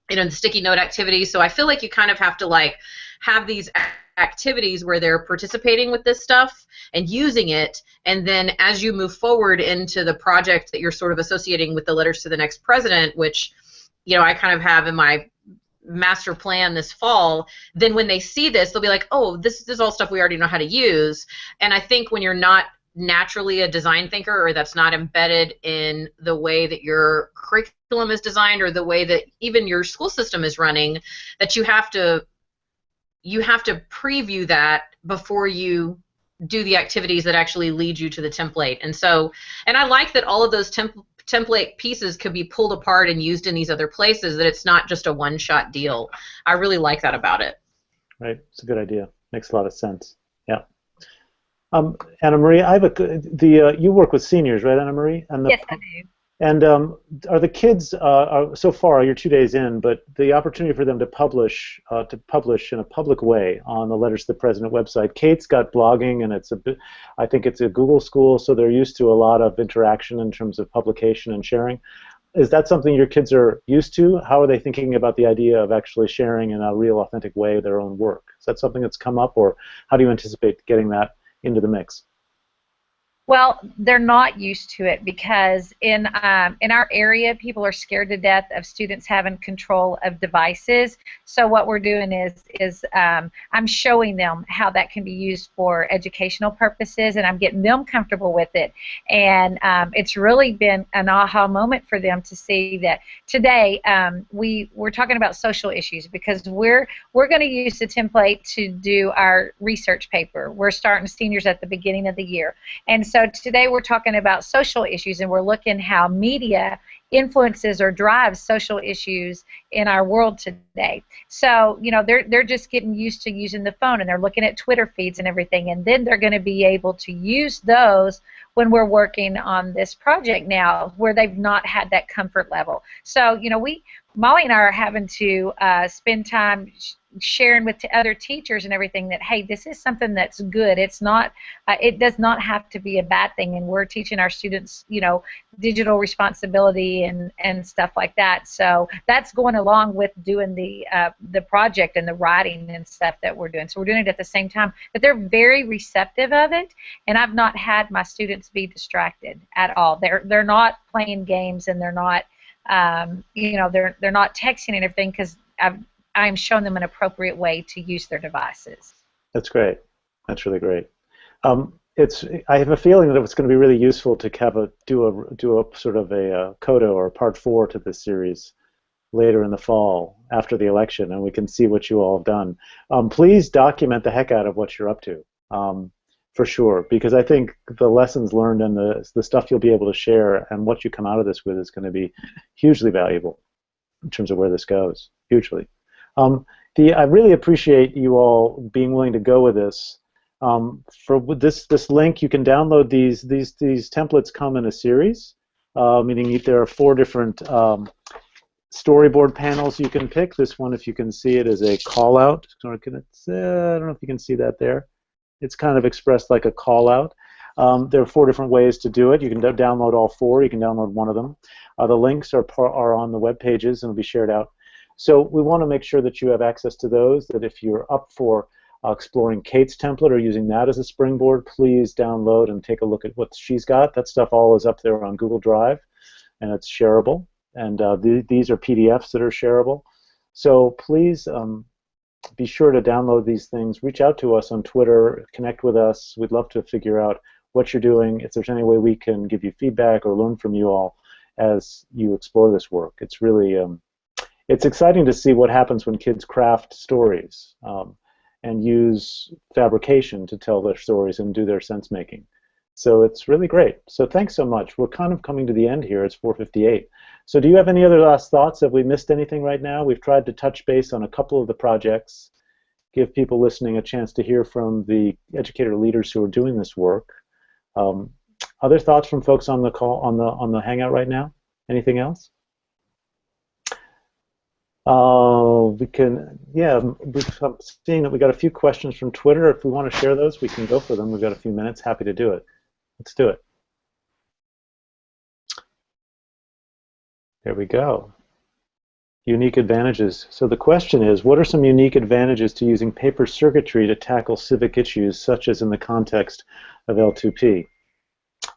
you know, the sticky note activities. So I feel like you kind of have to like have these activities where they're participating with this stuff and using it, and then as you move forward into the project that you're sort of associating with the letters to the next president, which, you know, I kind of have in my master plan this fall, then when they see this, they'll be like, oh, this is all stuff we already know how to use. And I think when you're not naturally a design thinker, or that's not embedded in the way that your curriculum is designed or the way that even your school system is running, that you have to preview that before you do the activities that actually lead you to the template. And so, and I like that all of those template pieces could be pulled apart and used in these other places, that it's not just a one-shot deal. I really like that about it. Right, it's a good idea. Makes a lot of sense. Yeah. Anna Marie, I have you work with seniors, right, Anna Marie? Yes, I do. And are the kids so far? You're 2 days in, but the opportunity for them to publish in a public way on the Letters to the President website. Kate's got blogging, and I think it's a Google school, so they're used to a lot of interaction in terms of publication and sharing. Is that something your kids are used to? How are they thinking about the idea of actually sharing in a real, authentic way their own work? Is that something that's come up, or how do you anticipate getting that into the mix? Well, they're not used to it because in our area, people are scared to death of students having control of devices. So what we're doing is I'm showing them how that can be used for educational purposes, and I'm getting them comfortable with it. And it's really been an aha moment for them to see that today we're talking about social issues, because we're going to use the template to do our research paper. We're starting seniors at the beginning of the year, and so today we're talking about social issues, and we're looking how media influences or drives social issues in our world today. So, you know, they're just getting used to using the phone, and they're looking at Twitter feeds and everything, and then they're going to be able to use those when we're working on this project now, where they've not had that comfort level. So, you know, Molly and I are having to spend time sharing with other teachers and everything that, hey, this is something that's good. It's not, it does not have to be a bad thing, and we're teaching our students, you know, digital responsibility and stuff like that. So that's going along with doing the project and the writing and stuff that we're doing. So we're doing it at the same time, but they're very receptive of it, and I've not had my students be distracted at all. They're not playing games, and they're not, you know, they're not texting and everything, because I'm showing them an appropriate way to use their devices. That's great. That's really great. I have a feeling that it's going to be really useful to do a sort of a coda or a part 4 to this series later in the fall after the election, and we can see what you all have done. Please document the heck out of what you're up to, for sure, because I think the lessons learned and the stuff you'll be able to share and what you come out of this with is going to be hugely valuable in terms of where this goes. Hugely. I really appreciate you all being willing to go with this. For this link, you can download these templates. Come in a series, meaning there are 4 different storyboard panels you can pick. This one, if you can see it, is a call out. I don't know if you can see that there. It's kind of expressed like a call out. There are 4 different ways to do it. You can download all 4. You can download one of them. The links are on the web pages and will be shared out. So we want to make sure that you have access to those, that if you're up for exploring Kate's template or using that as a springboard, please download and take a look at what she's got. That stuff all is up there on Google Drive, and it's shareable. And these are PDFs that are shareable. So please be sure to download these things. Reach out to us on Twitter. Connect with us. We'd love to figure out what you're doing, if there's any way we can give you feedback or learn from you all as you explore this work. It's really it's exciting to see what happens when kids craft stories and use fabrication to tell their stories and do their sense making. So it's really great. So thanks so much. We're kind of coming to the end here. It's 4:58. So do you have any other last thoughts? Have we missed anything right now? We've tried to touch base on a couple of the projects, give people listening a chance to hear from the educator leaders who are doing this work. Other thoughts from folks on the call, on the Hangout right now? Anything else? I'm seeing that we got a few questions from Twitter. If we want to share those, we can go for them. We've got a few minutes. Happy to do it. Let's do it. There we go. Unique advantages. So the question is, what are some unique advantages to using paper circuitry to tackle civic issues, such as in the context of L2P?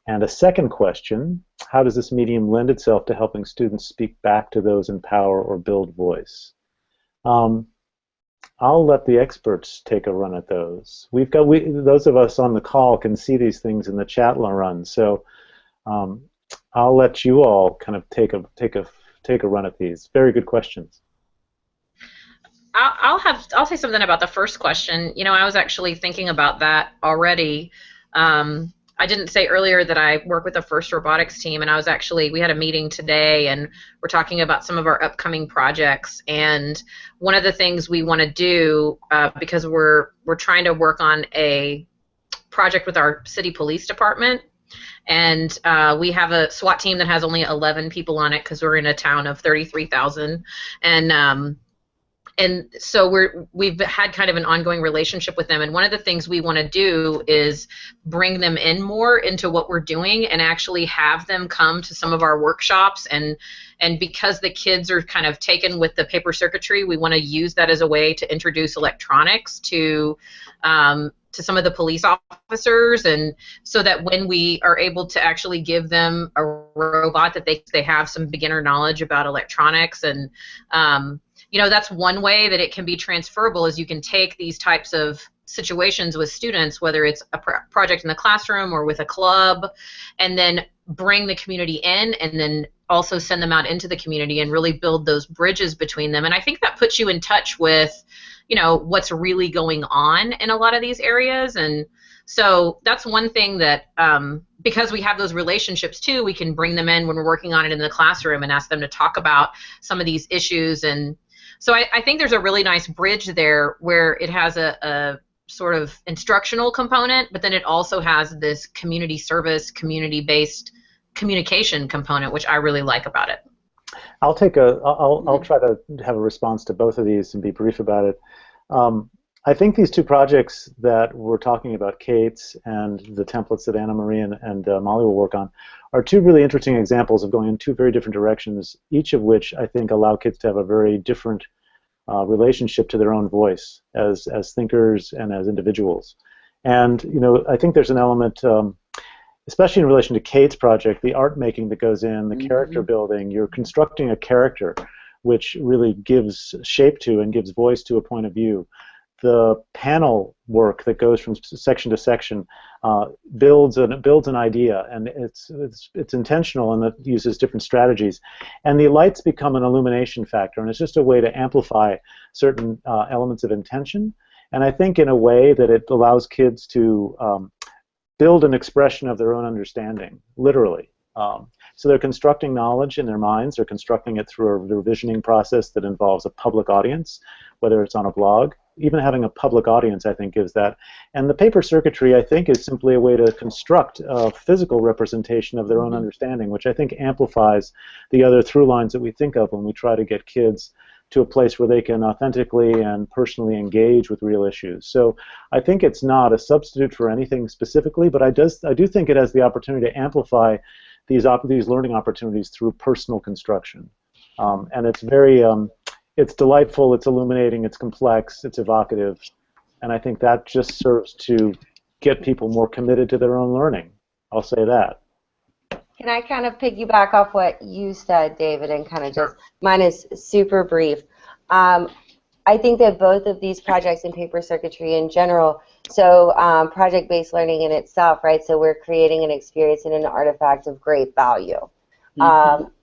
And a second question, how does this medium lend itself to helping students speak back to those in power or build voice? I'll let the experts take a run at those. Those of us on the call can see these things in the chat run, so I'll let you all kind of take a run at these. Very good questions. I'll say something about the first question. You know, I was actually thinking about that already. I didn't say earlier that I work with the FIRST Robotics team, and we had a meeting today, and we're talking about some of our upcoming projects. And one of the things we want to do, because we're trying to work on a project with our city police department, and we have a SWAT team that has only 11 people on it because we're in a town of 33,000, and so we've had kind of an ongoing relationship with them, and one of the things we want to do is bring them in more into what we're doing and actually have them come to some of our workshops, and because the kids are kind of taken with the paper circuitry, we want to use that as a way to introduce electronics to some of the police officers, and so that when we are able to actually give them a robot, that they have some beginner knowledge about electronics. And you know, that's one way that it can be transferable, is you can take these types of situations with students, whether it's a project in the classroom or with a club, and then bring the community in, and then also send them out into the community and really build those bridges between them. And I think that puts you in touch with, you know, what's really going on in a lot of these areas. And so that's one thing that, because we have those relationships too, we can bring them in when we're working on it in the classroom and ask them to talk about some of these issues. And so I think there's a really nice bridge there where it has a sort of instructional component, but then it also has this community service, community-based communication component, which I really like about it. I'll try to have a response to both of these and be brief about it. I think these two projects that we're talking about, Kate's and the templates that Anna Marie and Molly will work on, are two really interesting examples of going in two very different directions, each of which I think allow kids to have a very different relationship to their own voice as thinkers and as individuals. And I think there's an element, especially in relation to Kate's project, the art making that goes in, the character building. You're constructing a character which really gives shape to and gives voice to a point of view. The panel work that goes from section to section builds an idea, and it's intentional, and it uses different strategies. And the lights become an illumination factor, and it's just a way to amplify certain elements of intention. And I think in a way that it allows kids to build an expression of their own understanding, literally. So they're constructing knowledge in their minds. They're constructing it through a revisioning process that involves a public audience, whether it's on a blog. Even having a public audience, I think, gives that. And the paper circuitry, I think, is simply a way to construct a physical representation of their own understanding, which I think amplifies the other through lines that we think of when we try to get kids to a place where they can authentically and personally engage with real issues. So I think it's not a substitute for anything specifically, but I do think it has the opportunity to amplify these learning opportunities through personal construction. And it's very... it's delightful, it's illuminating, it's complex, it's evocative, and I think that just serves to get people more committed to their own learning. I'll say that. Can I kind of piggyback off what you said, David, and kind of just, mine is super brief. I think that both of these projects in paper circuitry in general, so project-based learning in itself, right, so we're creating an experience and an artifact of great value.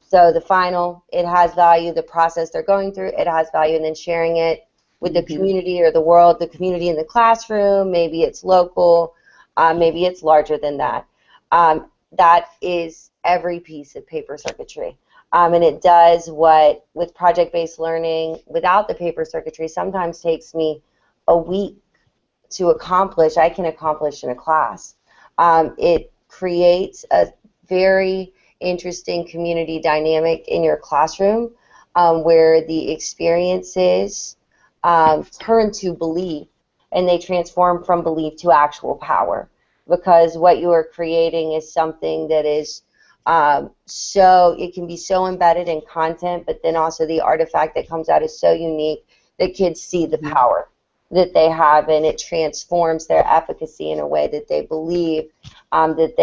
So the final, it has value. The process they're going through, it has value. And then sharing it with the community or the world, the community in the classroom, maybe it's local, maybe it's larger than that. That is every piece of paper circuitry. And it does what, with project-based learning, without the paper circuitry, sometimes takes me a week to accomplish, I can accomplish in a class. It creates a very interesting community dynamic in your classroom where the experiences turn to belief, and they transform from belief to actual power, because what you are creating is something that is it can be so embedded in content, but then also the artifact that comes out is so unique that kids see the power that they have, and it transforms their efficacy in a way that they believe that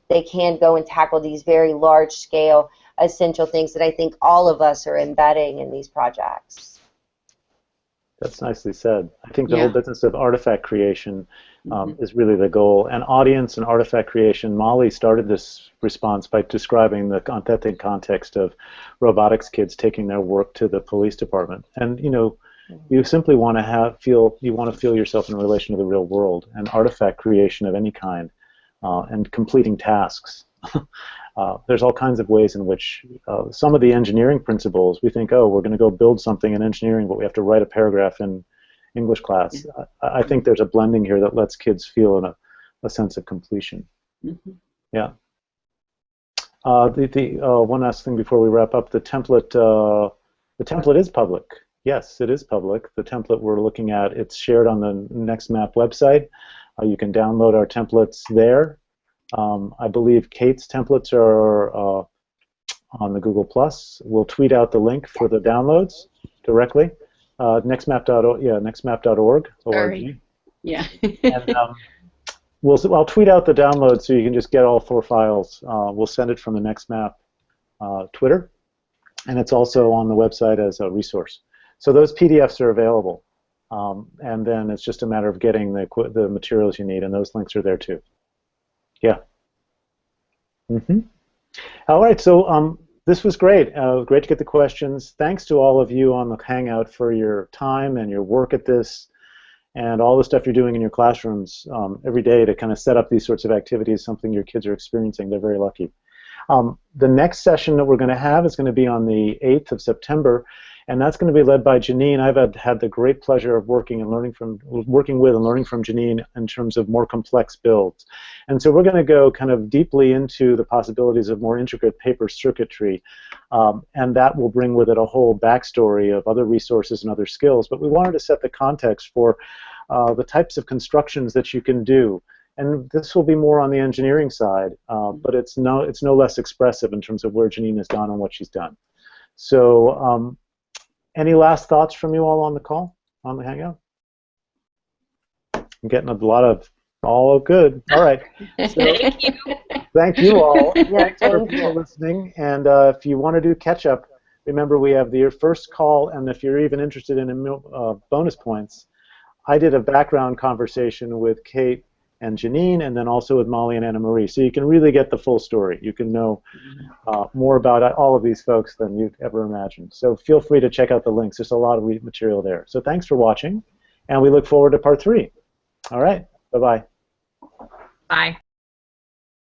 they can go and tackle these very large-scale, essential things that I think all of us are embedding in these projects. That's nicely said. I think the whole business of artifact creation is really the goal. And audience and artifact creation, Molly started this response by describing the authentic context of robotics kids taking their work to the police department. And, you simply want to feel yourself in relation to the real world, and artifact creation of any kind. And completing tasks. There's all kinds of ways in which some of the engineering principles, we think, oh, we're going to go build something in engineering, but we have to write a paragraph in English class. I think there's a blending here that lets kids feel a sense of completion. Yeah. One last thing before we wrap up, the template is public. Yes, it is public. The template we're looking at, it's shared on the NEXMAP website. You can download our templates there. I believe Kate's templates are on the Google+. We'll tweet out the link for the downloads directly. Nexmap.org. Yeah, nexmap.org. Sorry. Yeah. And I'll tweet out the download so you can just get all 4 files. We'll send it from the NEXMAP Twitter, and it's also on the website as a resource. So those PDFs are available. And then it's just a matter of getting the materials you need, and those links are there too. Yeah. All right, so this was great. Great to get the questions. Thanks to all of you on the Hangout for your time and your work at this, and all the stuff you're doing in your classrooms every day to kind of set up these sorts of activities, something your kids are experiencing. They're very lucky. The next session that we're going to have is going to be on the 8th of September, and that's going to be led by Jeannine. I've had the great pleasure of working with and learning from Jeannine in terms of more complex builds. And so we're going to go kind of deeply into the possibilities of more intricate paper circuitry, and that will bring with it a whole backstory of other resources and other skills. But we wanted to set the context for the types of constructions that you can do. And this will be more on the engineering side, but it's no less expressive in terms of where Jeannine has gone and what she's done. So any last thoughts from you all on the call, on the Hangout? I'm getting a lot of, all good. All right. So, thank you. Thank you all. Thanks for listening. And if you want to do catch-up, remember we have your first call, and if you're even interested in bonus points, I did a background conversation with Kate and Jeannine, and then also with Molly and Anna Marie. So you can really get the full story. You can know more about all of these folks than you'd ever imagined. So feel free to check out the links. There's a lot of material there. So thanks for watching, and we look forward to part 3. All right. Bye-bye. Bye.